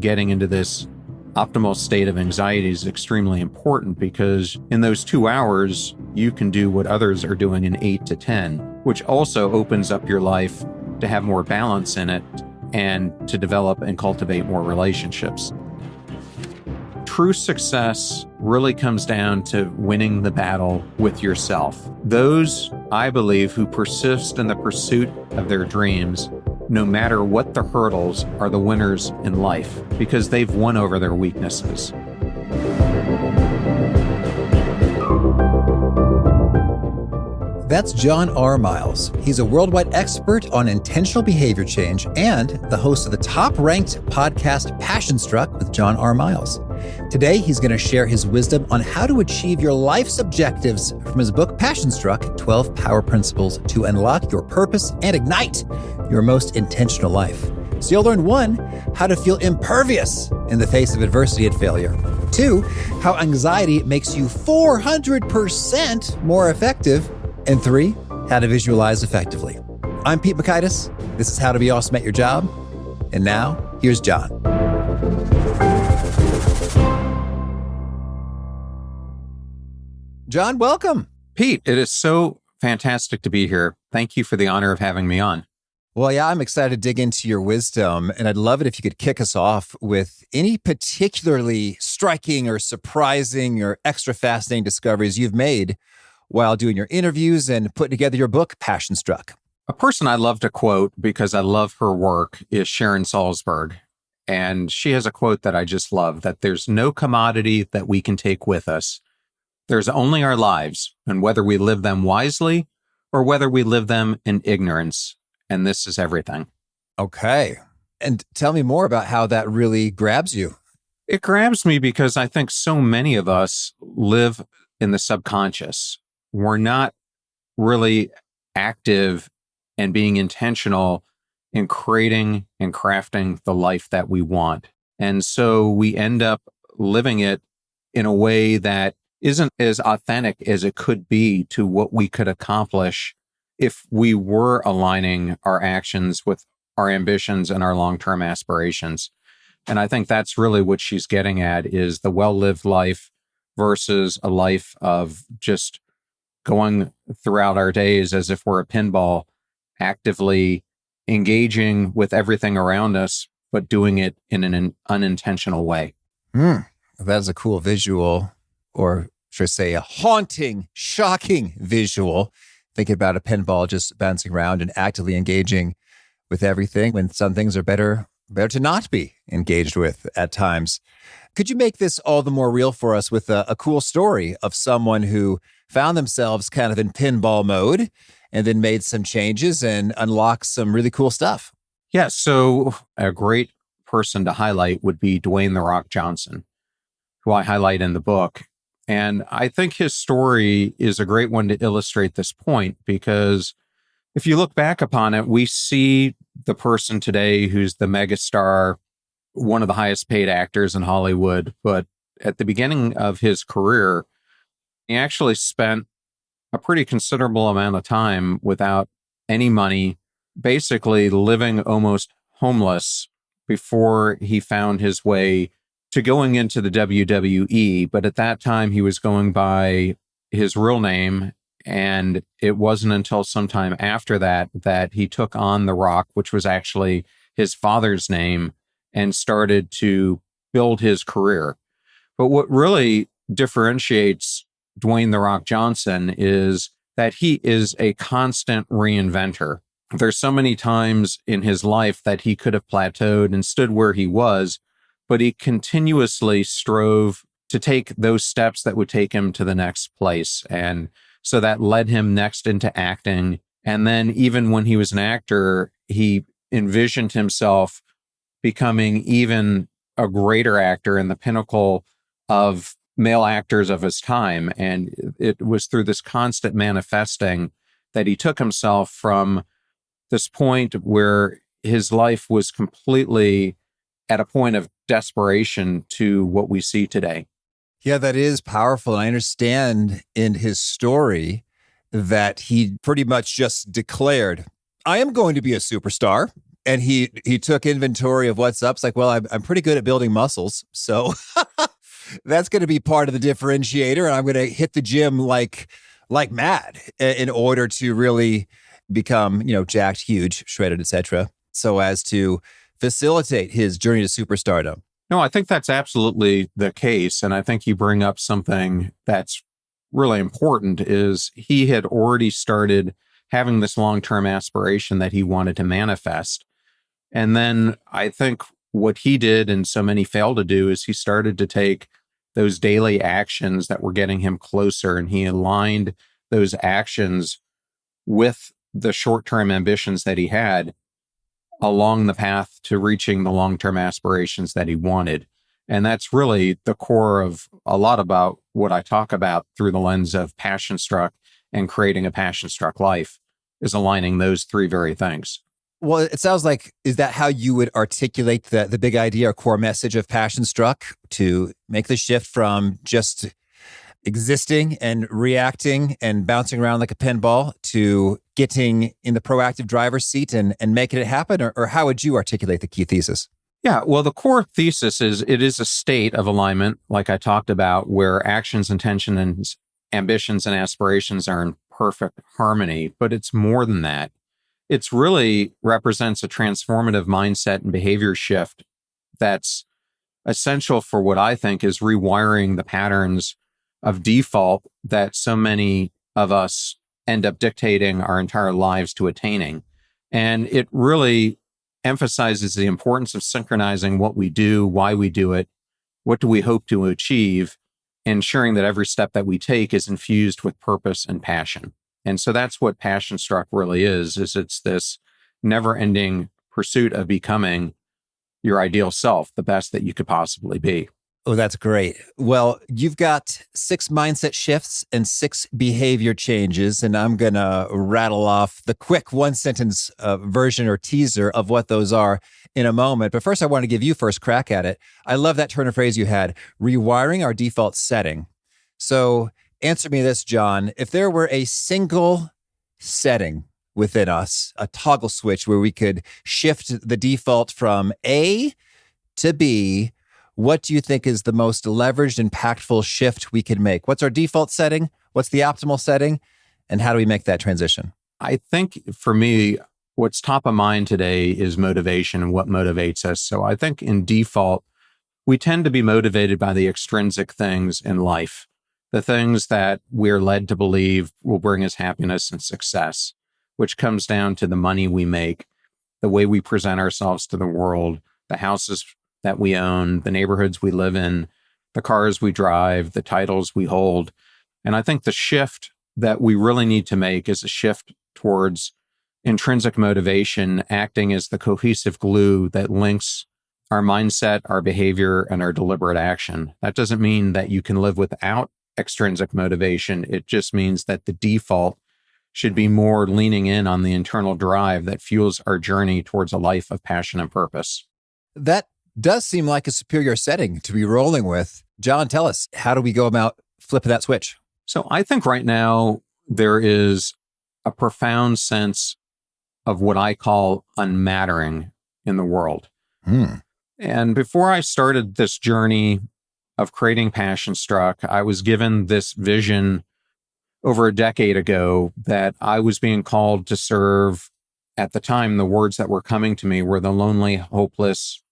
getting into this optimal state of anxiety is extremely important, because in those 2 hours, you can do what others are doing in 8 to 10, which also opens up your life to have more balance in it and to develop and cultivate more relationships. True success really comes down to winning the battle with yourself. Those, I believe, who persist in the pursuit of their dreams, no matter what the hurdles, are the winners in life because they've won over their weaknesses. That's John R. Miles. He's a worldwide expert on intentional behavior change and the host of the top-ranked podcast Passion Struck with John R. Miles. Today, he's going to share his wisdom on how to achieve your life's objectives from his book, Passion Struck, 12 Power Principles to Unlock Your Purpose and Ignite Your Most Intentional Life. So you'll learn 1, how to feel impervious in the face of adversity and failure. 2, how anxiety makes you 400% more effective. And 3, how to visualize effectively. I'm Pete Makaitis. This is How to Be Awesome at Your Job. And now, here's John. John, welcome. Pete, it is so fantastic to be here. Thank you for the honor of having me on. Well, yeah, I'm excited to dig into your wisdom, and I'd love it if you could kick us off with any particularly striking or surprising or extra fascinating discoveries you've made while doing your interviews and putting together your book, Passion Struck. A person I love to quote because I love her work is Sharon Salzberg. And she has a quote that I just love, that there's no commodity that we can take with us. There's only our lives, and whether we live them wisely or whether we live them in ignorance. And this is everything. Okay. And tell me more about how that really grabs you. It grabs me because I think so many of us live in the subconscious. We're not really active and being intentional in creating and crafting the life that we want. And so we end up living it in a way that isn't as authentic as it could be to what we could accomplish if we were aligning our actions with our ambitions and our long-term aspirations. And I think that's really what she's getting at, is the well-lived life versus a life of just going throughout our days as if we're a pinball, actively engaging with everything around us, but doing it in an unintentional way. That's a cool visual, or should I say a haunting, shocking visual. Thinking about a pinball just bouncing around and actively engaging with everything when some things are better to not be engaged with at times. Could you make this all the more real for us with a cool story of someone who found themselves kind of in pinball mode and then made some changes and unlocked some really cool stuff? Yeah, so a great person to highlight would be Dwayne "The Rock" Johnson, who I highlight in the book. And I think his story is a great one to illustrate this point, because if you look back upon it, we see the person today who's the megastar, one of the highest paid actors in Hollywood. But at the beginning of his career, he actually spent a pretty considerable amount of time without any money, basically living almost homeless before he found his way to going into the WWE. But at that time, he was going by his real name. And it wasn't until sometime after that that he took on The Rock, which was actually his father's name, and started to build his career. But what really differentiates Dwayne "The Rock" Johnson is that he is a constant reinventor. There's so many times in his life that he could have plateaued and stood where he was, but he continuously strove to take those steps that would take him to the next place. And so that led him next into acting. And then even when he was an actor, he envisioned himself becoming even a greater actor in the pinnacle of male actors of his time. And it was through this constant manifesting that he took himself from this point where his life was completely at a point of desperation to what we see today. Yeah, that is powerful. And I understand in his story that he pretty much just declared, I am going to be a superstar. And he took inventory of what's up. It's like, well, I'm pretty good at building muscles, so that's going to be part of the differentiator. And I'm going to hit the gym like mad in order to really become, jacked, huge, shredded, etc. So as to facilitate his journey to superstardom. No, I think that's absolutely the case. And I think you bring up something that's really important is he had already started having this long-term aspiration that he wanted to manifest. And then I think what he did and so many fail to do is he started to take those daily actions that were getting him closer, and he aligned those actions with the short-term ambitions that he had along the path to reaching the long-term aspirations that he wanted. And that's really the core of a lot about what I talk about through the lens of Passion Struck and creating a passion struck life is aligning those three very things. Well, it sounds like, is that how you would articulate the big idea or core message of Passion Struck, to make the shift from just existing and reacting and bouncing around like a pinball to getting in the proactive driver's seat and making it happen? Or how would you articulate the key thesis? Yeah, well, the core thesis is it is a state of alignment, like I talked about, where actions, intention, and ambitions and aspirations are in perfect harmony. But it's more than that. It's really represents a transformative mindset and behavior shift that's essential for what I think is rewiring the patterns of default that so many of us end up dictating our entire lives to attaining. And it really emphasizes the importance of synchronizing what we do, why we do it, what do we hope to achieve, ensuring that every step that we take is infused with purpose and passion. And so that's what Passion Struck really is it's this never-ending pursuit of becoming your ideal self, the best that you could possibly be. Oh, that's great. Well, you've got 6 mindset shifts and 6 behavior changes, and I'm going to rattle off the quick one-sentence version or teaser of what those are in a moment. But first, I want to give you first crack at it. I love that turn of phrase you had, rewiring our default setting. So answer me this, John. If there were a single setting within us, a toggle switch where we could shift the default from A to B, what do you think is the most leveraged, impactful shift we could make? What's our default setting? What's the optimal setting? And how do we make that transition? I think for me, what's top of mind today is motivation and what motivates us. So I think in default, we tend to be motivated by the extrinsic things in life, the things that we're led to believe will bring us happiness and success, which comes down to the money we make, the way we present ourselves to the world, the houses that we own, the neighborhoods we live in, the cars we drive, the titles we hold. And I think the shift that we really need to make is a shift towards intrinsic motivation acting as the cohesive glue that links our mindset, our behavior, and our deliberate action. That doesn't mean that you can live without extrinsic motivation. It just means that the default should be more leaning in on the internal drive that fuels our journey towards a life of passion and purpose. That does seem like a superior setting to be rolling with. John, tell us, how do we go about flipping that switch? So I think right now there is a profound sense of what I call unmattering in the world. And before I started this journey of creating Passion Struck, I was given this vision over a decade ago that I was being called to serve. At the time, the words that were coming to me were the lonely, hopeless,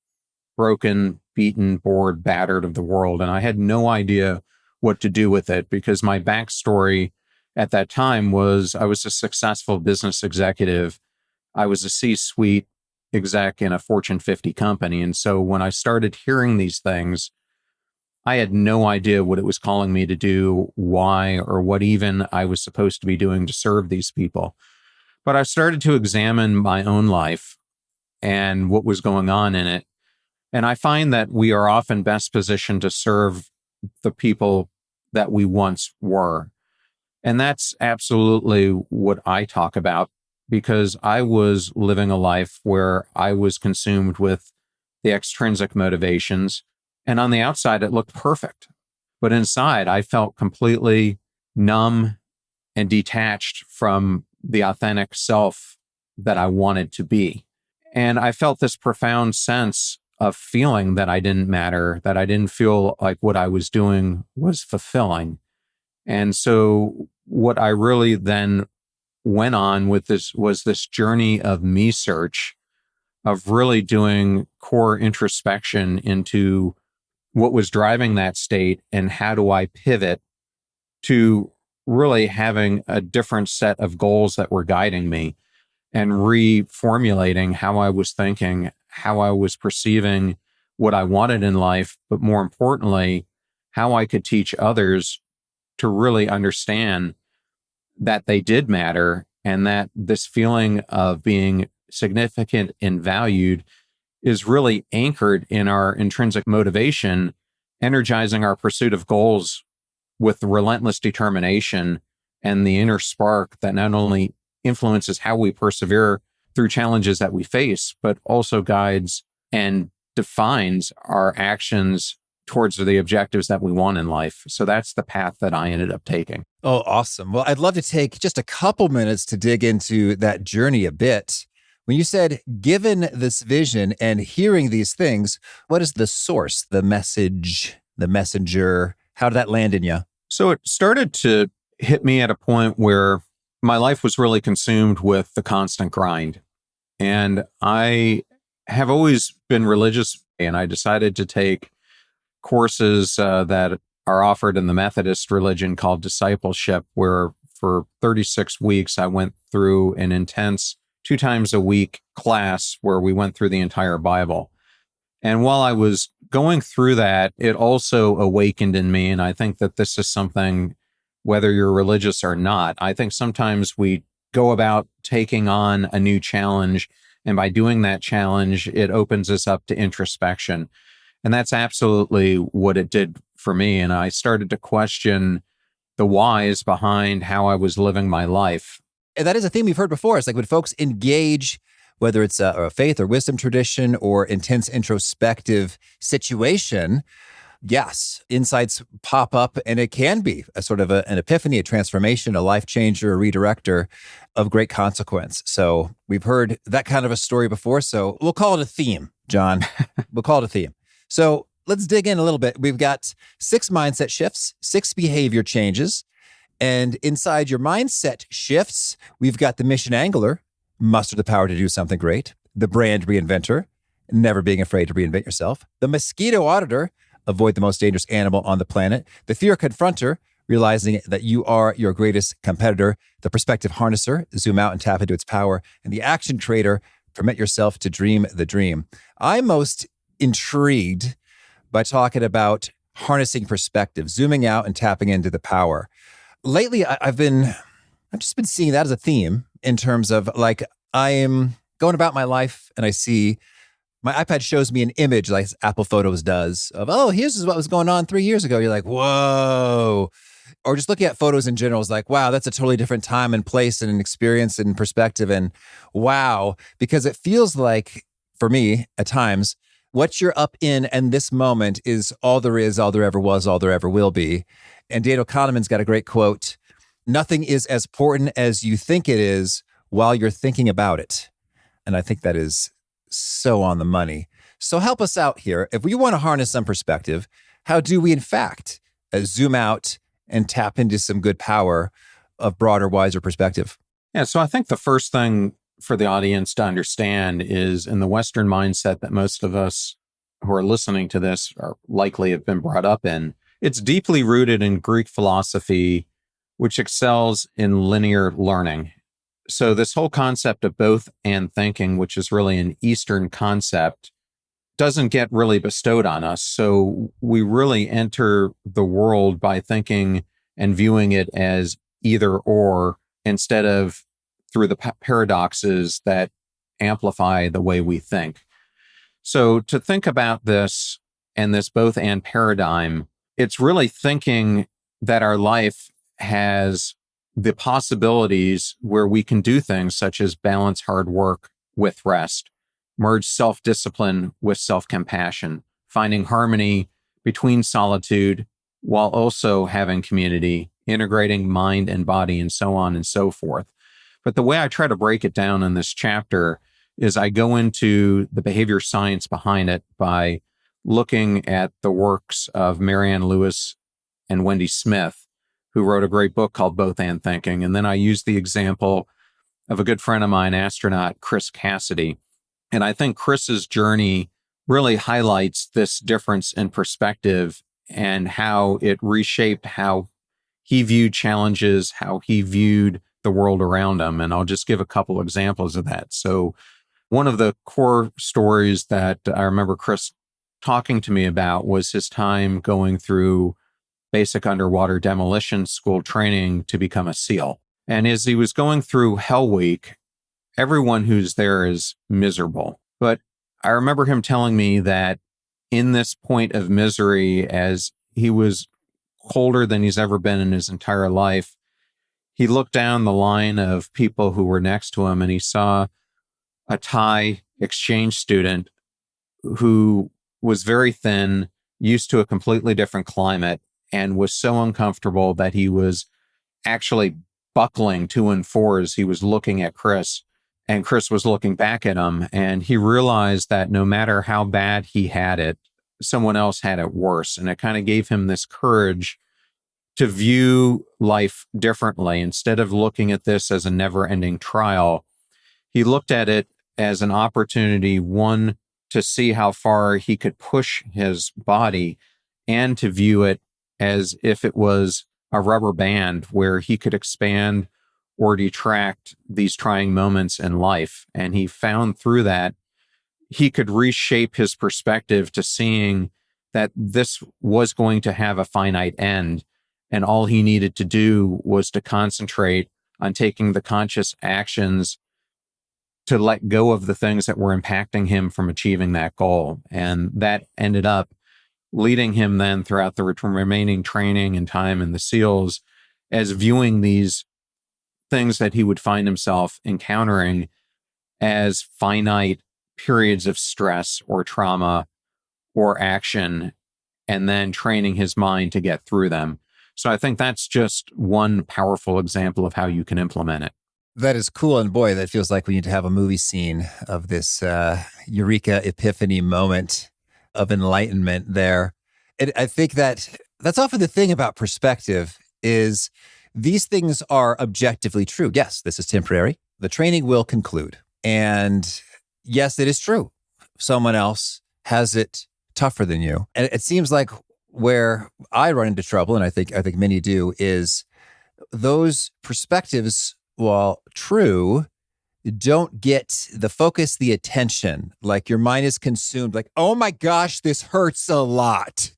broken, beaten, bored, battered of the world. And I had no idea what to do with it because my backstory at that time was I was a successful business executive. I was a C-suite exec in a Fortune 50 company. And so when I started hearing these things, I had no idea what it was calling me to do, why, or what even I was supposed to be doing to serve these people. But I started to examine my own life and what was going on in it. And I find that we are often best positioned to serve the people that we once were. And that's absolutely what I talk about because I was living a life where I was consumed with the extrinsic motivations. And on the outside, it looked perfect. But inside, I felt completely numb and detached from the authentic self that I wanted to be. And I felt this profound sense of feeling that I didn't matter, that I didn't feel like what I was doing was fulfilling. And so what I really then went on with this was this journey of me search, of really doing core introspection into what was driving that state and how do I pivot to really having a different set of goals that were guiding me and reformulating how I was thinking, how I was perceiving what I wanted in life, but more importantly, how I could teach others to really understand that they did matter and that this feeling of being significant and valued is really anchored in our intrinsic motivation, energizing our pursuit of goals with relentless determination and the inner spark that not only influences how we persevere through challenges that we face, but also guides and defines our actions towards the objectives that we want in life. So that's the path that I ended up taking. Oh, awesome. Well, I'd love to take just a couple minutes to dig into that journey a bit. When you said, given this vision and hearing these things, what is the source, the message, the messenger? How did that land in you? So it started to hit me at a point where my life was really consumed with the constant grind. And I have always been religious, and I decided to take courses that are offered in the Methodist religion called discipleship, where for 36 weeks I went through an intense 2 times a week class where we went through the entire Bible. And while I was going through that, it also awakened in me. And I think that this is something, whether you're religious or not, I think sometimes we go about taking on a new challenge. And by doing that challenge, it opens us up to introspection. And that's absolutely what it did for me. And I started to question the whys behind how I was living my life. And that is a theme we've heard before. It's like when folks engage, whether it's a faith or wisdom tradition or intense introspective situation, yes, insights pop up, and it can be a sort of an epiphany, a transformation, a life changer, a redirector of great consequence. So we've heard that kind of a story before. So we'll call it a theme, John. We'll call it a theme. So let's dig in a little bit. We've got 6 mindset shifts, 6 behavior changes. And inside your mindset shifts, we've got the mission angler, muster the power to do something great, the brand reinventor, never being afraid to reinvent yourself, the mosquito auditor, avoid the most dangerous animal on the planet, the fear confronter, realizing that you are your greatest competitor, the perspective harnesser, zoom out and tap into its power, and the action trader, permit yourself to dream the dream. I'm most intrigued by talking about harnessing perspective, zooming out and tapping into the power. Lately, I've just been seeing that as a theme in terms of like, I am going about my life and I see my iPad shows me an image like Apple Photos does of, oh, here's what was going on 3 years ago. You're like, whoa. Or just looking at photos in general is like, wow, that's a totally different time and place and an experience and perspective. And wow, because it feels like for me at times, what you're up in and this moment is all there is, all there ever was, all there ever will be. And Daniel Kahneman's got a great quote, nothing is as important as you think it is while you're thinking about it. And I think that is so on the money. So help us out here. If we want to harness some perspective, how do we in fact zoom out and tap into some good power of broader, wiser perspective? Yeah, so I think the first thing for the audience to understand is in the Western mindset that most of us who are listening to this are likely have been brought up in, it's deeply rooted in Greek philosophy, which excels in linear learning. So this whole concept of both and thinking, which is really an Eastern concept, doesn't get really bestowed on us. So we really enter the world by thinking and viewing it as either or instead of through the paradoxes that amplify the way we think. So to think about this and this both and paradigm, it's really thinking that our life has the possibilities where we can do things such as balance hard work with rest, merge self-discipline with self-compassion, finding harmony between solitude while also having community, integrating mind and body, and so on and so forth. But the way I try to break it down in this chapter is I go into the behavior science behind it by looking at the works of Marianne Lewis and Wendy Smith, who wrote a great book called Both and Thinking. And then I use the example of a good friend of mine, astronaut Chris Cassidy. And I think Chris's journey really highlights this difference in perspective and how it reshaped how he viewed challenges, how he viewed the world around him. And I'll just give a couple examples of that. So one of the core stories that I remember Chris talking to me about was his time going through basic underwater demolition school training to become a SEAL. And as he was going through Hell Week, everyone who's there is miserable. But I remember him telling me that in this point of misery, as he was colder than he's ever been in his entire life, he looked down the line of people who were next to him and he saw a Thai exchange student who was very thin, used to a completely different climate, and was so uncomfortable that he was actually buckling to and fro as he was looking at Chris. And Chris was looking back at him, and he realized that no matter how bad he had it, someone else had it worse. And it kind of gave him this courage to view life differently. Instead of looking at this as a never-ending trial, he looked at it as an opportunity, one, to see how far he could push his body, and to view it as if it was a rubber band where he could expand or detract these trying moments in life. And he found through that he could reshape his perspective to seeing that this was going to have a finite end. And all he needed to do was to concentrate on taking the conscious actions to let go of the things that were impacting him from achieving that goal. And that ended up leading him then throughout the remaining training and time in the SEALs as viewing these things that he would find himself encountering as finite periods of stress or trauma or action, and then training his mind to get through them. So I think that's just one powerful example of how you can implement it. That is cool. And boy, that feels like we need to have a movie scene of this eureka epiphany moment of enlightenment there. And I think that that's often the thing about perspective is these things are objectively true. Yes, this is temporary. The training will conclude. And yes, it is true. Someone else has it tougher than you. And it seems like where I run into trouble, and I think many do, is those perspectives, while true, don't get the focus, the attention. Like your mind is consumed, like, oh my gosh, this hurts a lot.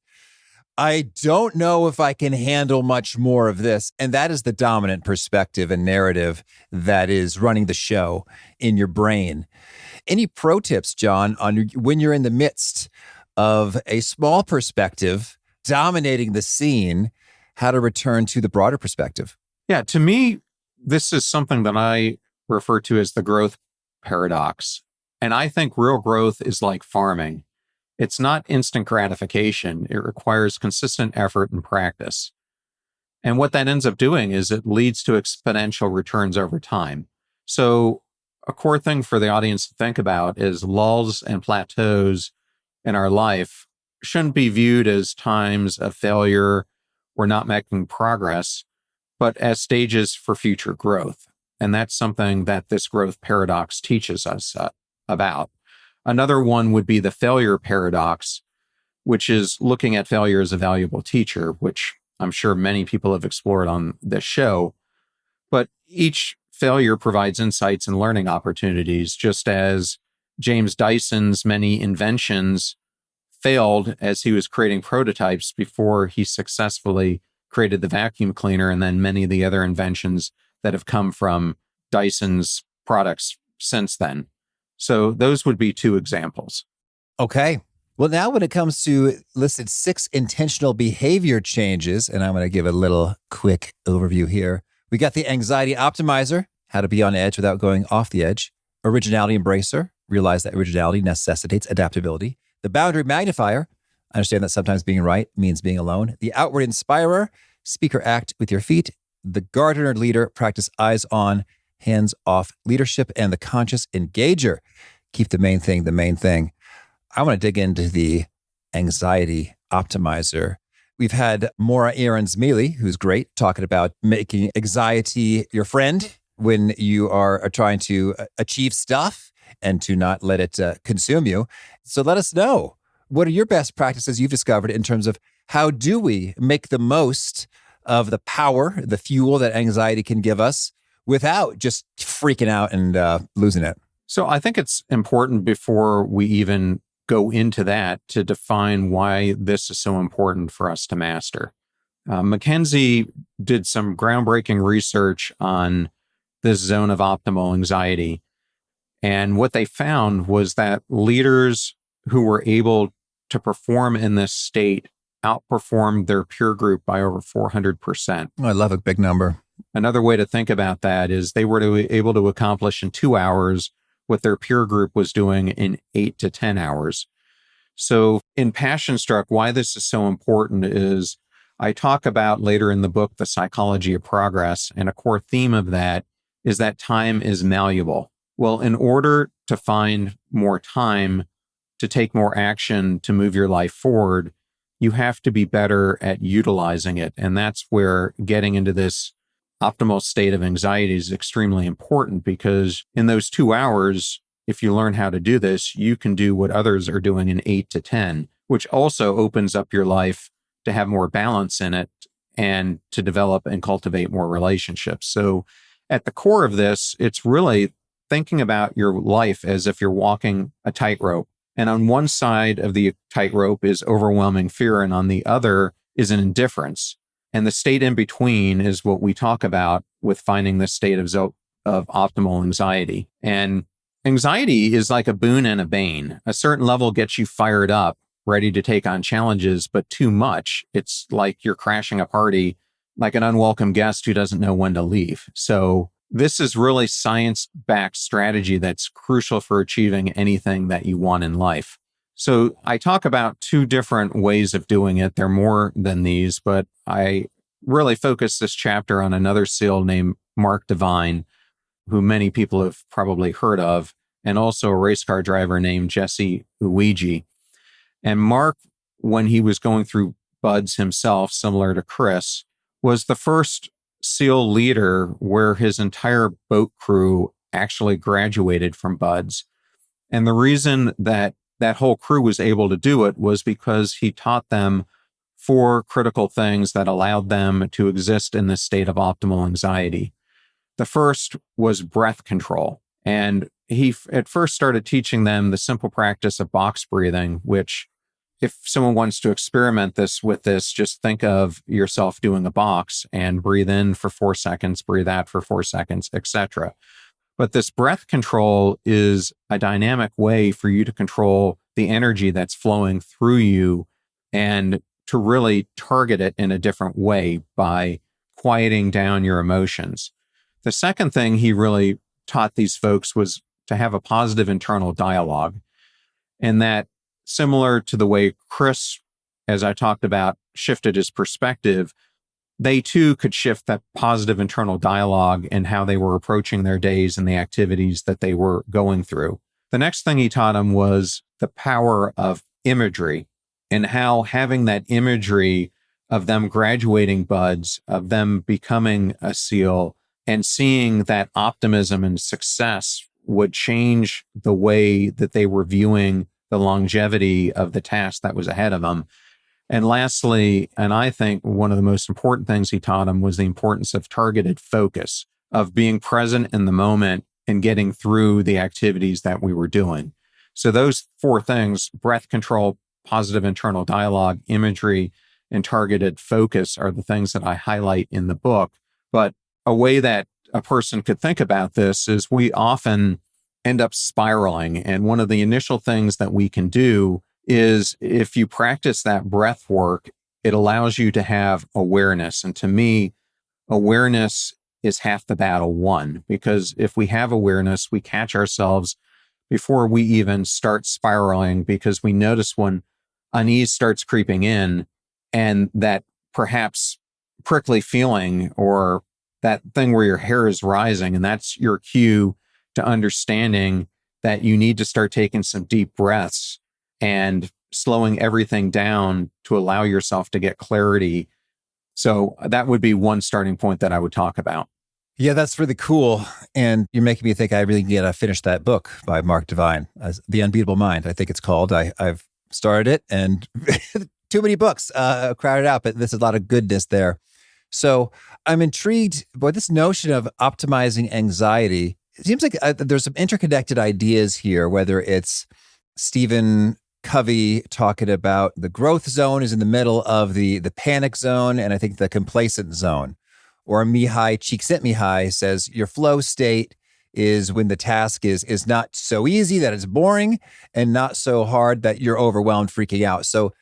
I don't know if I can handle much more of this. And that is the dominant perspective and narrative that is running the show in your brain. Any pro tips, John, on when you're in the midst of a small perspective dominating the scene, how to return to the broader perspective? Yeah, to me, this is something that I refer to as the growth paradox. And I think real growth is like farming. It's not instant gratification. It requires consistent effort and practice. And what that ends up doing is it leads to exponential returns over time. So a core thing for the audience to think about is lulls and plateaus in our life shouldn't be viewed as times of failure or not making progress, but as stages for future growth. And that's something that this growth paradox teaches us about. Another one would be the failure paradox, which is looking at failure as a valuable teacher, which I'm sure many people have explored on this show. But each failure provides insights and learning opportunities, just as James Dyson's many inventions failed as he was creating prototypes before he successfully created the vacuum cleaner, and then many of the other inventions that have come from Dyson's products since then. So those would be two examples. Okay. Well, now when it comes to listed 6 intentional behavior changes, and I'm going to give a little quick overview here. We got the anxiety optimizer, how to be on edge without going off the edge. Originality embracer, realize that originality necessitates adaptability. The boundary magnifier, understand that sometimes being right means being alone. The outward inspirer, speak or act with your feet. The gardener leader, practice eyes on, hands-off leadership, and the conscious engager. Keep the main thing the main thing. I want to dig into the anxiety optimizer. We've had Maura Aarons-Mealy, who's great, talking about making anxiety your friend when you are trying to achieve stuff and to not let it consume you. So let us know, what are your best practices you've discovered in terms of how do we make the most of the power, the fuel that anxiety can give us without just freaking out and losing it? So I think it's important before we even go into that to define why this is so important for us to master. McKinsey did some groundbreaking research on this zone of optimal anxiety. And what they found was that leaders who were able to perform in this state outperformed their peer group by over 400%. I love a big number. Another way to think about that is they were able to accomplish in 2 hours what their peer group was doing in 8 to 10 hours. So in Passion Struck, why this is so important is I talk about later in the book, the psychology of progress, and a core theme of that is that time is malleable. Well, in order to find more time to take more action to move your life forward, you have to be better at utilizing it. And that's where getting into this optimal state of anxiety is extremely important, because in those 2 hours, if you learn how to do this, you can do what others are doing in 8 to 10, which also opens up your life to have more balance in it and to develop and cultivate more relationships. So at the core of this, it's really thinking about your life as if you're walking a tightrope. And on one side of the tightrope is overwhelming fear, and on the other is an indifference. And the state in between is what we talk about with finding the state of optimal anxiety. And anxiety is like a boon and a bane. A certain level gets you fired up, ready to take on challenges, but too much, it's like you're crashing a party like an unwelcome guest who doesn't know when to leave. So this is really science-backed strategy that's crucial for achieving anything that you want in life. So I talk about 2 different ways of doing it. There are more than these, but I really focus this chapter on another SEAL named Mark Devine, who many people have probably heard of, and also a race car driver named Jesse Uwiji. And Mark, when he was going through BUD/S himself, similar to Chris, was the first SEAL leader where his entire boat crew actually graduated from BUD/S. And the reason that whole crew was able to do it was because he taught them 4 critical things that allowed them to exist in this state of optimal anxiety. The first was breath control. And he at first started teaching them the simple practice of box breathing, which if someone wants to experiment with this, just think of yourself doing a box and breathe in for 4 seconds, breathe out for 4 seconds, etc. But this breath control is a dynamic way for you to control the energy that's flowing through you and to really target it in a different way by quieting down your emotions. The second thing he really taught these folks was to have a positive internal dialogue. And that, similar to the way Chris, as I talked about, shifted his perspective, they too could shift that positive internal dialogue and how they were approaching their days and the activities that they were going through. The next thing he taught them was the power of imagery, and how having that imagery of them graduating BUD/S, of them becoming a SEAL, and seeing that optimism and success would change the way that they were viewing the longevity of the task that was ahead of them. And lastly, and I think one of the most important things he taught them was the importance of targeted focus, of being present in the moment and getting through the activities that we were doing. So those 4 things, breath control, positive internal dialogue, imagery, and targeted focus, are the things that I highlight in the book. But a way that a person could think about this is we often end up spiraling. And one of the initial things that we can do is, if you practice that breath work, it allows you to have awareness. And to me, awareness is half the battle won, because if we have awareness, we catch ourselves before we even start spiraling, because we notice when unease starts creeping in, and that perhaps prickly feeling or that thing where your hair is rising. And that's your cue to understanding that you need to start taking some deep breaths and slowing everything down to allow yourself to get clarity. So that would be one starting point that I would talk about. Yeah, that's really cool. And you're making me think I really need to finish that book by Mark Divine, The Unbeatable Mind, I think it's called. I've started it and too many books crowded out, but there's a lot of goodness there. So I'm intrigued by this notion of optimizing anxiety. It seems like there's some interconnected ideas here, whether it's Stephen Covey talking about the growth zone is in the middle of the panic zone, and I think the complacent zone. Or Mihai Csikszentmihalyi says your flow state is when the task is not so easy that it's boring and not so hard that you're overwhelmed, freaking out. So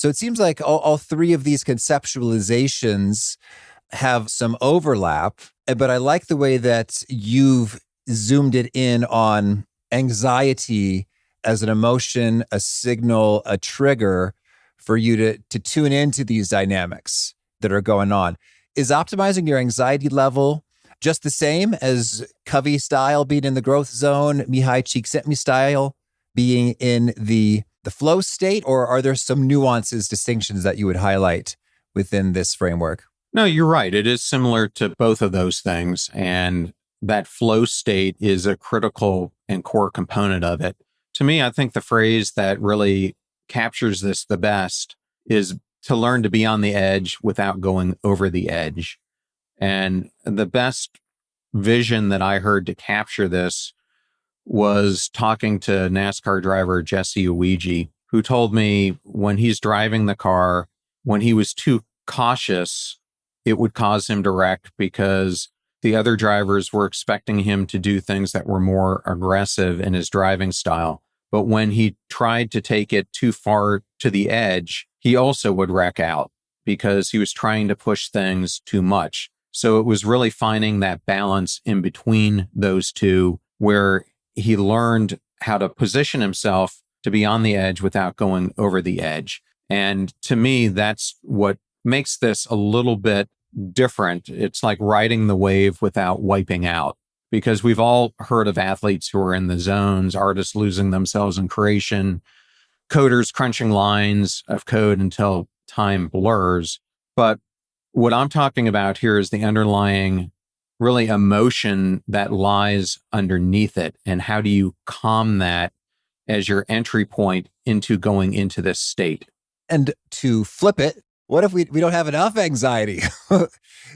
it seems like all three of these conceptualizations have some overlap, but I like the way that you've zoomed it in on anxiety as an emotion, a signal, a trigger for you to tune into these dynamics that are going on. Is optimizing your anxiety level just the same as Covey style being in the growth zone, Mihai Csikszentmihalyi style being in the flow state, or are there some nuances, distinctions that you would highlight within this framework? No, you're right. It is similar to both of those things. And that flow state is a critical and core component of it. To me, I think the phrase that really captures this the best is to learn to be on the edge without going over the edge. And the best vision that I heard to capture this was talking to NASCAR driver Jesse Uigi, who told me when he's driving the car, when he was too cautious, it would cause him to wreck because the other drivers were expecting him to do things that were more aggressive in his driving style. But when he tried to take it too far to the edge, he also would wreck out because he was trying to push things too much. So it was really finding that balance in between those two where he learned how to position himself to be on the edge without going over the edge. And to me, that's what makes this a little bit different. It's like riding the wave without wiping out. Because we've all heard of athletes who are in the zones, artists losing themselves in creation, coders crunching lines of code until time blurs. But what I'm talking about here is the underlying really emotion that lies underneath it. And how do you calm that as your entry point into going into this state? And to flip it, what if we don't have enough anxiety?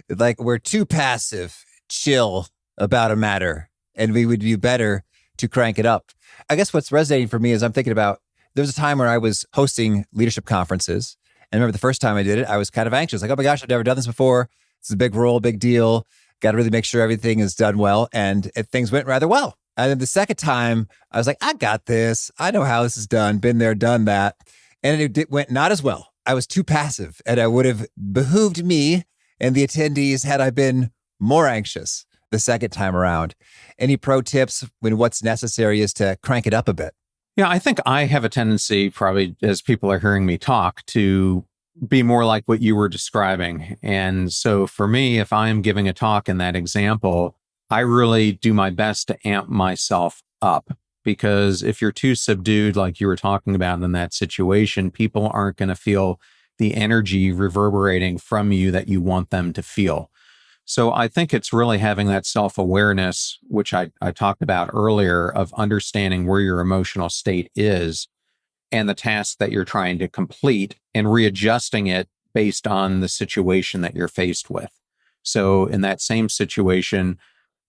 Like we're too passive, chill about a matter, and we would do better to crank it up. I guess what's resonating for me is I'm thinking about, there was a time where I was hosting leadership conferences. And I remember the first time I did it, I was kind of anxious. Like, oh my gosh, I've never done this before. It's a big role, big deal. Got to really make sure everything is done well. And things went rather well. And then the second time I was like, I got this. I know how this is done. Been there, done that. And it went not as well. I was too passive, and I would have behooved me and the attendees had I been more anxious the second time around. Any pro tips when what's necessary is to crank it up a bit? Yeah, I think I have a tendency, probably as people are hearing me talk, to be more like what you were describing. And so for me, if I'm giving a talk in that example, I really do my best to amp myself up. Because if you're too subdued, like you were talking about in that situation, people aren't going to feel the energy reverberating from you that you want them to feel. So I think it's really having that self-awareness, which I talked about earlier, of understanding where your emotional state is and the task that you're trying to complete and readjusting it based on the situation that you're faced with. So in that same situation,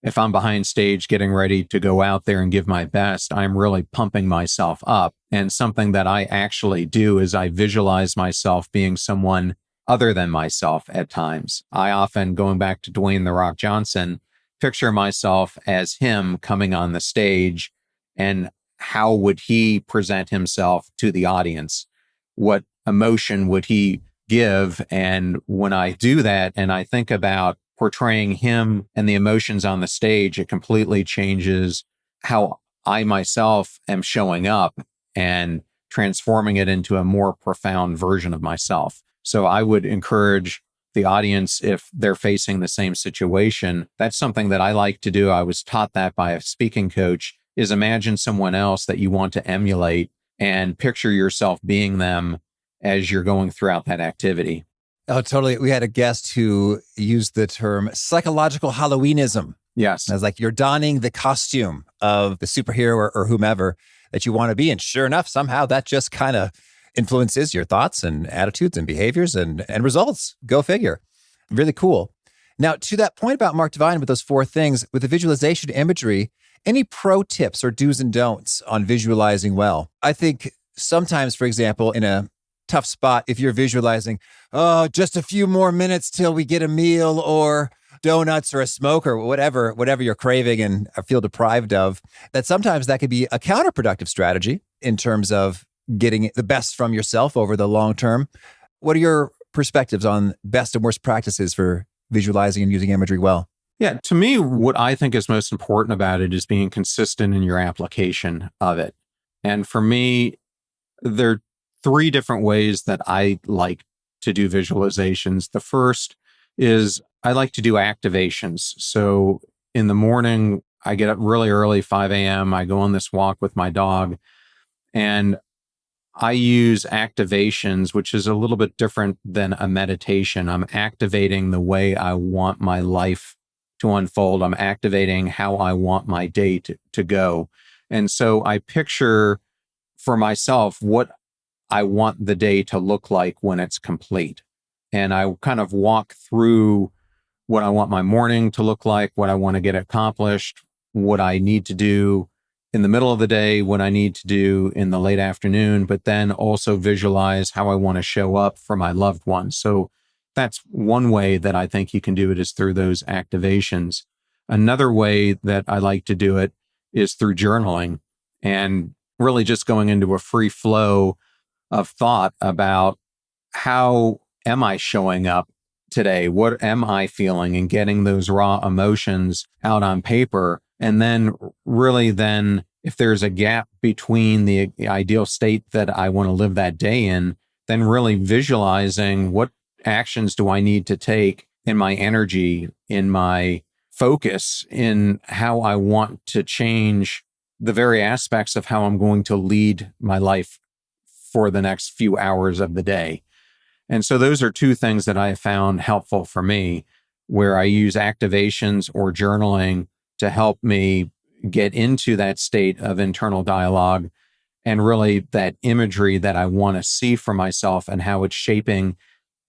if I'm behind stage getting ready to go out there and give my best, I'm really pumping myself up. And something that I actually do is I visualize myself being someone other than myself at times. I often, going back to Dwayne "The Rock" Johnson, picture myself as him coming on the stage, and how would he present himself to the audience? What emotion would he give? And when I do that and I think about portraying him and the emotions on the stage, it completely changes how I myself am showing up and transforming it into a more profound version of myself. So I would encourage the audience if they're facing the same situation. That's something that I like to do. I was taught that by a speaking coach, is imagine someone else that you want to emulate and picture yourself being them as you're going throughout that activity. Oh, totally. We had a guest who used the term psychological Halloweenism. Yes. And I was like, you're donning the costume of the superhero or whomever that you want to be. And sure enough, somehow that just kind of influences your thoughts and attitudes and behaviors and results. Go figure. Really cool. Now, to that point about Mark Divine with those 4 things, with the visualization imagery, any pro tips or do's and don'ts on visualizing well? I think sometimes, for example, in a tough spot, if you're visualizing, oh, just a few more minutes till we get a meal or donuts or a smoke or whatever you're craving and feel deprived of, that sometimes that could be a counterproductive strategy in terms of getting the best from yourself over the long term. What are your perspectives on best and worst practices for visualizing and using imagery well? Yeah, to me, what I think is most important about it is being consistent in your application of it. And for me, there are 3 different ways that I like to do visualizations. The first is I like to do activations. So in the morning, I get up really early, 5 a.m. I go on this walk with my dog, and I use activations, which is a little bit different than a meditation. I'm activating the way I want my life to unfold. I'm activating how I want my day to go. And so I picture for myself what I want the day to look like when it's complete. And I kind of walk through what I want my morning to look like, what I want to get accomplished, what I need to do in the middle of the day, what I need to do in the late afternoon, but then also visualize how I want to show up for my loved ones. So that's one way that I think you can do it, is through those activations. Another way that I like to do it is through journaling and really just going into a free flow of thought about how am I showing up today? What am I feeling? And getting those raw emotions out on paper. And then really if there's a gap between the ideal state that I want to live that day in, then really visualizing what actions do I need to take in my energy, in my focus, in how I want to change the very aspects of how I'm going to lead my life for the next few hours of the day. And so those are 2 things that I have found helpful for me, where I use activations or journaling to help me get into that state of internal dialogue and really that imagery that I want to see for myself and how it's shaping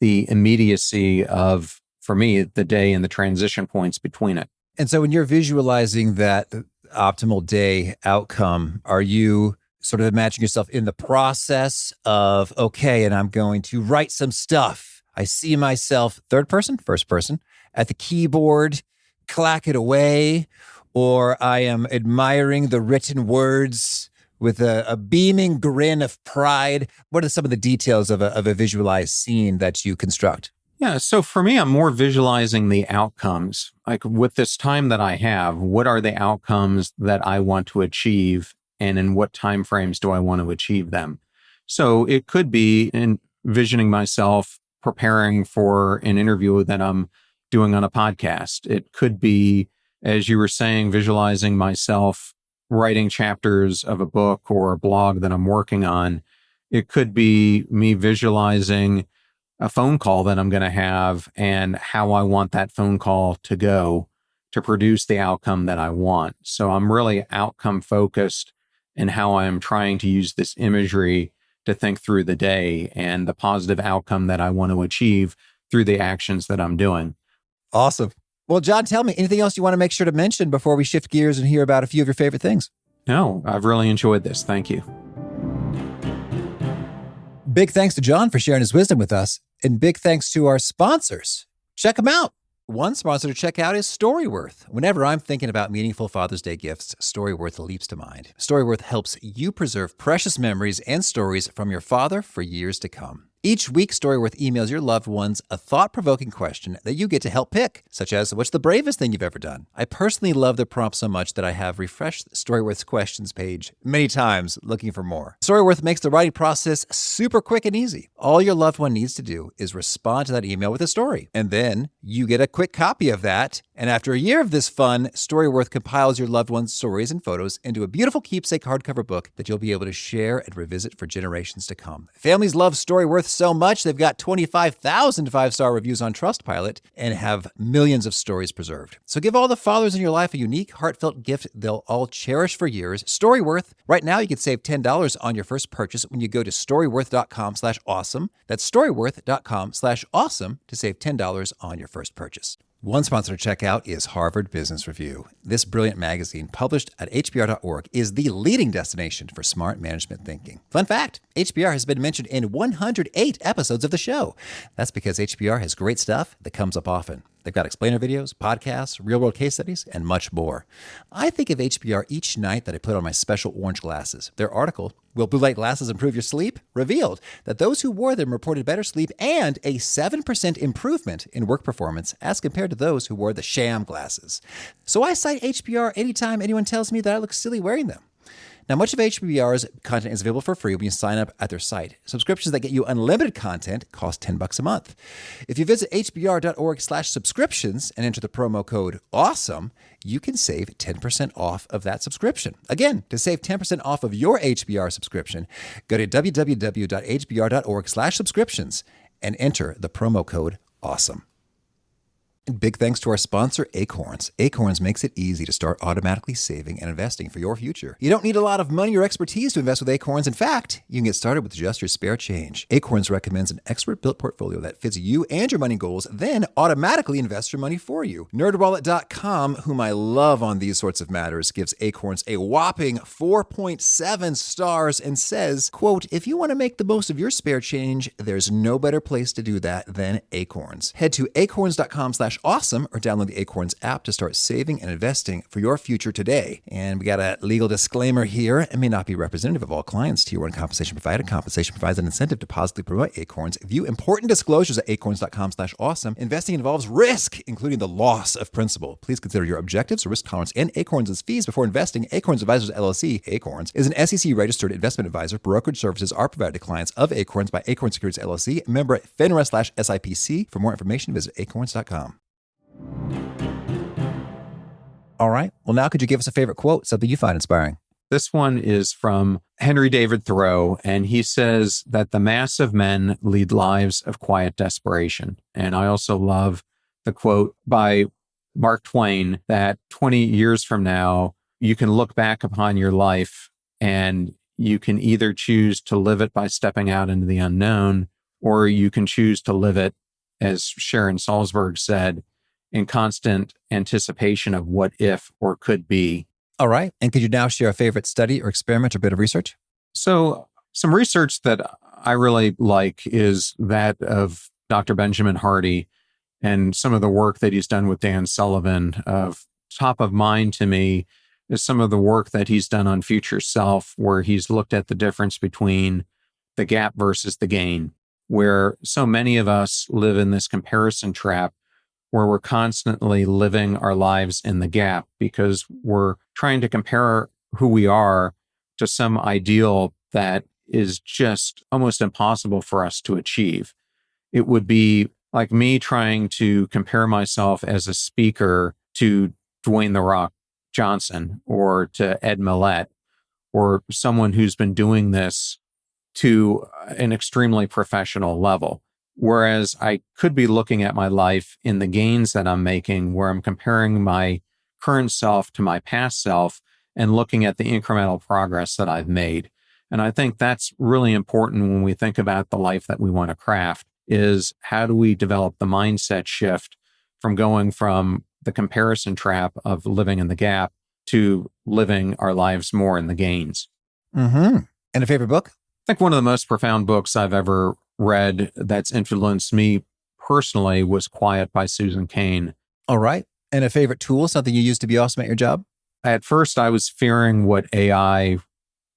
the immediacy of, for me, the day and the transition points between it. And so when you're visualizing that optimal day outcome, are you sort of imagining yourself in the process of, okay, and I'm going to write some stuff. I see myself third person, first person at the keyboard, clack it away, or I am admiring the written words with a beaming grin of pride? What are some of the details of a visualized scene that you construct? Yeah, so for me, I'm more visualizing the outcomes. Like with this time that I have, what are the outcomes that I want to achieve, and in what time frames do I want to achieve them? So it could be envisioning myself preparing for an interview that I'm doing on a podcast. It could be, as you were saying, visualizing myself writing chapters of a book or a blog that I'm working on. It could be me visualizing a phone call that I'm going to have and how I want that phone call to go to produce the outcome that I want. So I'm really outcome focused in how I'm trying to use this imagery to think through the day and the positive outcome that I want to achieve through the actions that I'm doing. Awesome. Well, John, tell me, anything else you want to make sure to mention before we shift gears and hear about a few of your favorite things? No, I've really enjoyed this. Thank you. Big thanks to John for sharing his wisdom with us, and big thanks to our sponsors. Check them out. One sponsor to check out is Storyworth. Whenever I'm thinking about meaningful Father's Day gifts, Storyworth leaps to mind. Storyworth helps you preserve precious memories and stories from your father for years to come. Each week, Storyworth emails your loved ones a thought-provoking question that you get to help pick, such as, what's the bravest thing you've ever done? I personally love the prompt so much that I have refreshed Storyworth's questions page many times looking for more. Storyworth makes the writing process super quick and easy. All your loved one needs to do is respond to that email with a story, and then you get a quick copy of that. And after a year of this fun, Storyworth compiles your loved one's stories and photos into a beautiful keepsake hardcover book that you'll be able to share and revisit for generations to come. Families love Storyworth so much, they've got 25,000 five-star reviews on Trustpilot and have millions of stories preserved. So give all the fathers in your life a unique, heartfelt gift they'll all cherish for years. Storyworth. Right now, you can save $10 on your first purchase when you go to storyworth.com/awesome. That's storyworth.com/awesome to save $10 on your first purchase. One sponsor to check out is Harvard Business Review. This brilliant magazine, published at hbr.org, is the leading destination for smart management thinking. Fun fact, HBR has been mentioned in 108 episodes of the show. That's because HBR has great stuff that comes up often. They've got explainer videos, podcasts, real-world case studies, and much more. I think of HBR each night that I put on my special orange glasses. Their article, Will Blue Light Glasses Improve Your Sleep?, revealed that those who wore them reported better sleep and a 7% improvement in work performance as compared to those who wore the sham glasses. So I cite HBR anytime anyone tells me that I look silly wearing them. Now, much of HBR's content is available for free when you sign up at their site. Subscriptions that get you unlimited content cost $10 a month. If you visit hbr.org/subscriptions and enter the promo code AWESOME, you can save 10% off of that subscription. Again, to save 10% off of your HBR subscription, go to www.hbr.org/subscriptions and enter the promo code AWESOME. And big thanks to our sponsor, Acorns. Acorns makes it easy to start automatically saving and investing for your future. You don't need a lot of money or expertise to invest with Acorns. In fact, you can get started with just your spare change. Acorns recommends an expert-built portfolio that fits you and your money goals, then automatically invests your money for you. NerdWallet.com, whom I love on these sorts of matters, gives Acorns a whopping 4.7 stars and says, quote, if you want to make the most of your spare change, there's no better place to do that than Acorns. Head to acorns.com/awesome or download the Acorns app to start saving and investing for your future today. And we got a legal disclaimer here. It may not be representative of all clients. Tier 1 compensation provided. Compensation provides an incentive to positively promote Acorns. View important disclosures at acorns.com/awesome. Investing involves risk, including the loss of principal. Please consider your objectives, risk tolerance, and Acorns' fees before investing. Acorns Advisors LLC, Acorns, is an SEC-registered investment advisor. Brokerage services are provided to clients of Acorns by Acorns Securities LLC, member FINRA/SIPC. For more information, visit acorns.com. All right. Well, now could you give us a favorite quote, something you find inspiring? This one is from Henry David Thoreau, and he says that the mass of men lead lives of quiet desperation. And I also love the quote by Mark Twain that 20 years from now, you can look back upon your life and you can either choose to live it by stepping out into the unknown, or you can choose to live it, as Sharon Salzberg said, in constant anticipation of what if or could be. All right. And could you now share a favorite study or experiment or bit of research? So some research that I really like is that of Dr. Benjamin Hardy and some of the work that he's done with Dan Sullivan. Of top of mind to me is some of the work that he's done on Future Self, where he's looked at the difference between the gap versus the gain, where so many of us live in this comparison trap where we're constantly living our lives in the gap because we're trying to compare who we are to some ideal that is just almost impossible for us to achieve. It would be like me trying to compare myself as a speaker to Dwayne "The Rock" Johnson or to Ed Millett or someone who's been doing this to an extremely professional level. Whereas I could be looking at my life in the gains that I'm making, where I'm comparing my current self to my past self and looking at the incremental progress that I've made. And I think that's really important when we think about the life that we want to craft, is how do we develop the mindset shift from going from the comparison trap of living in the gap to living our lives more in the gains. Mm-hmm. And a favorite book? I think one of the most profound books I've ever read that's influenced me personally was Quiet by Susan Cain. All right. And a favorite tool, something you use to be awesome at your job? At first, I was fearing what AI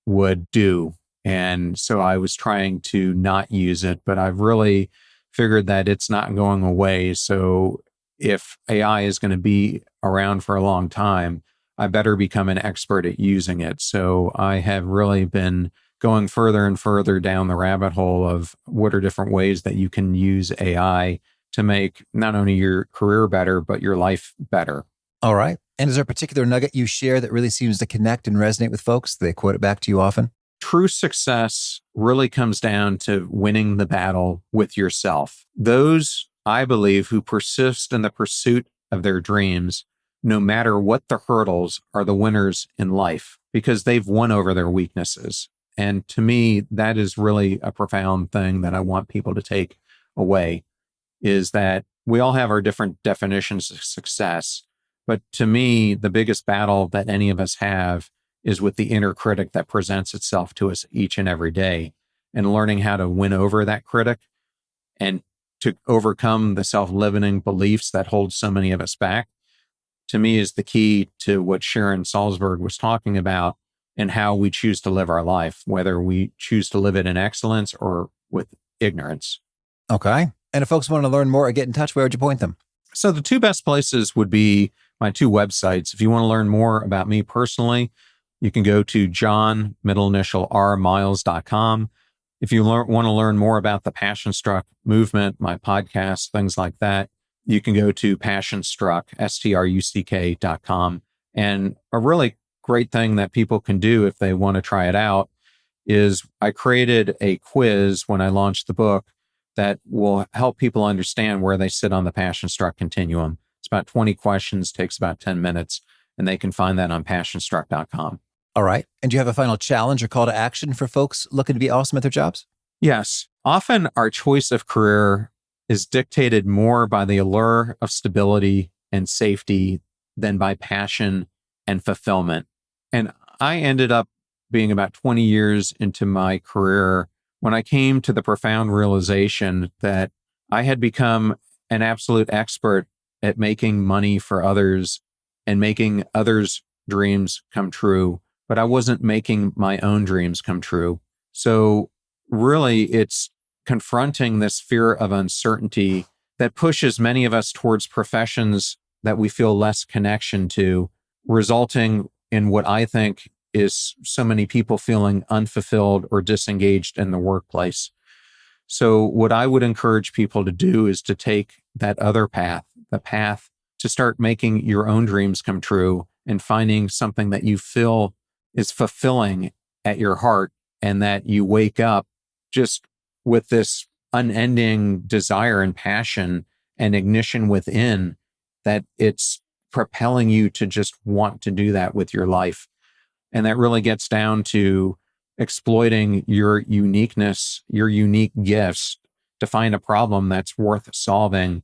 would do And so I was trying to not use it, but I've really figured that it's not going away. So if AI is going to be around for a long time, I better become an expert at using it. So I have really been going further and further down the rabbit hole of what are different ways that you can use AI to make not only your career better, but your life better. All right. And is there a particular nugget you share that really seems to connect and resonate with folks? They quote it back to you often? True success really comes down to winning the battle with yourself. Those, I believe, who persist in the pursuit of their dreams, no matter what the hurdles, are the winners in life because they've won over their weaknesses. And to me, that is really a profound thing that I want people to take away, is that we all have our different definitions of success. But to me, the biggest battle that any of us have is with the inner critic that presents itself to us each and every day, and learning how to win over that critic and to overcome the self-limiting beliefs that hold so many of us back, to me is the key to what Sharon Salzberg was talking about and how we choose to live our life, whether we choose to live it in excellence or with ignorance. Okay. And if folks want to learn more or get in touch, where would you point them? So the two best places would be my two websites. If you want to learn more about me personally, you can go to john_r.miles.com. If you want to learn more about the Passion Struck movement, my podcast, things like that, you can go to passionstruck, struck.com. And a really great thing that people can do if they want to try it out is I created a quiz when I launched the book that will help people understand where they sit on the Passion Struck continuum. It's about 20 questions, takes about 10 minutes, and they can find that on passionstruck.com. All right. And do you have a final challenge or call to action for folks looking to be awesome at their jobs? Yes. Often our choice of career is dictated more by the allure of stability and safety than by passion and fulfillment. And I ended up being about 20 years into my career when I came to the profound realization that I had become an absolute expert at making money for others and making others' dreams come true, but I wasn't making my own dreams come true. So really, it's confronting this fear of uncertainty that pushes many of us towards professions that we feel less connection to, resulting in what I think is so many people feeling unfulfilled or disengaged in the workplace. So what I would encourage people to do is to take that other path, the path to start making your own dreams come true and finding something that you feel is fulfilling at your heart, and that you wake up just with this unending desire and passion and ignition within, that it's propelling you to just want to do that with your life. And that really gets down to exploiting your uniqueness, your unique gifts to find a problem that's worth solving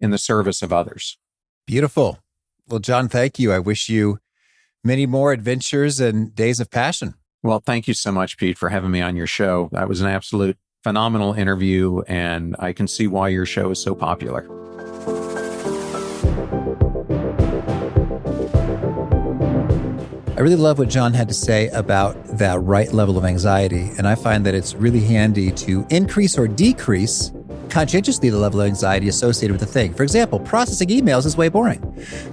in the service of others. Beautiful. Well, John, thank you. I wish you many more adventures and days of passion. Well, thank you so much, Pete, for having me on your show. That was an absolute phenomenal interview, and I can see why your show is so popular. I really love what John had to say about that right level of anxiety, and I find that it's really handy to increase or decrease conscientiously the level of anxiety associated with the thing. For example, processing emails is way boring.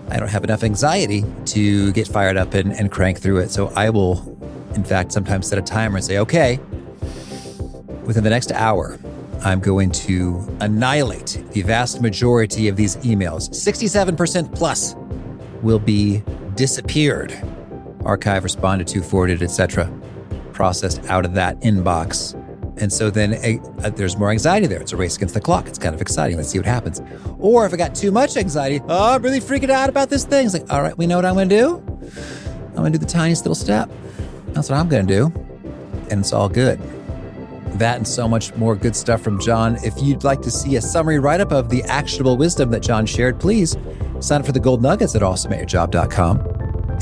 I don't have enough anxiety to get fired up and crank through it. So I will, in fact, sometimes set a timer and say, okay, within the next hour, I'm going to annihilate the vast majority of these emails. 67% plus will be disappeared, archived, responded to, forwarded, etc., processed out of that inbox. And so then there's more anxiety there. It's a race against the clock. It's kind of exciting. Let's see what happens. Or if I got too much anxiety, I'm really freaking out about this thing. It's like, all right, we know what I'm going to do. I'm going to do the tiniest little step. That's what I'm going to do. And it's all good. That and so much more good stuff from John. If you'd like to see a summary write-up of the actionable wisdom that John shared, please sign up for the gold nuggets at awesomeatyourjob.com.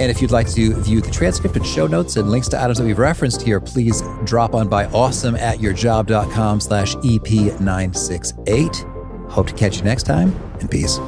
And if you'd like to view the transcript and show notes and links to items that we've referenced here, please drop on by awesomeatyourjob.com/EP968. Hope to catch you next time, and peace.